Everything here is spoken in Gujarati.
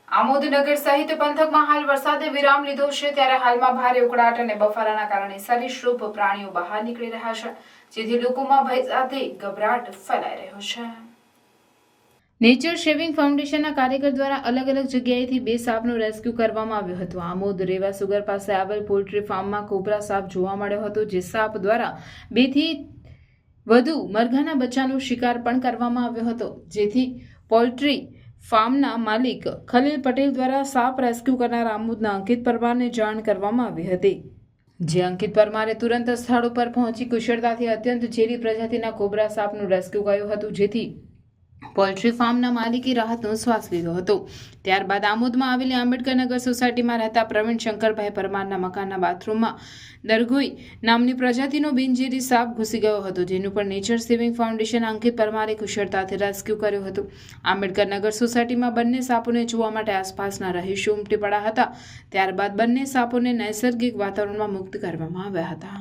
આમોદ નગર સહિત પંથકમાં હાલ વરસાદે વિરામ લીધો છે, ત્યારે હાલમાં ભારે ઉકળાટ અને બફારાના કારણે સરીસૃપ પ્રાણીઓ બહાર નીકળી રહ્યા છે, જેથી લોકોમાં ભય સાથે ગભરાટ ફેલાઈ રહ્યો છે। નેચર સેવિંગ ફાઉન્ડેશનના કાર્યકર દ્વારા અલગ અલગ જગ્યાએથી 2 સાપનું રેસ્ક્યુ કરવામાં આવ્યું હતું। આમોદ રેવા સુગર પાસે આવેલ પોલ્ટ્રી ફાર્મમાં કોબરા સાપ જોવા મળ્યો હતો, જે સાપ દ્વારા 2 થી વધુ મરઘાના બચ્ચાનો શિકાર પણ કરવામાં આવ્યો હતો, જેથી પોલ્ટ્રી ફાર્મના માલિક ખલીલ પટેલ દ્વારા સાપ રેસ્ક્યુ કરનાર આમોદના અંકિત પરમારને જાણ કરવામાં આવી હતી, જે અંકિત પરમારે તુરંત સ્થળ ઉપર પહોંચી કુશળતાથી અત્યંત ઝેરી પ્રજાતિના કોબરા સાપનું રેસ્ક્યુ કર્યું હતું, જેથી પોલ્ટ્રી ફાર્મના માલિકે રાહતનો શ્વાસ લીધો હતો। ત્યારબાદ આમોદમાં આવેલી આંબેડકર નગર સોસાયટીમાં રહેતા પ્રવીણ શંકરભાઈ પરમારના મકાનના બાથરૂમમાં દરગોઈ નામની પ્રજાતિનો બિનઝેરી સાપ ઘૂસી ગયો હતો, જેનું પણ નેચર સેવિંગ ફાઉન્ડેશન અંકિત પરમારે કુશળતાથી રેસ્ક્યુ કર્યું હતું। આંબેડકર નગર સોસાયટીમાં બંને સાપોને જોવા માટે આસપાસના રહીશો ઉમટી પડ્યા હતા। ત્યારબાદ બંને સાપોને નૈસર્ગિક વાતાવરણમાં મુક્ત કરવામાં આવ્યા હતા।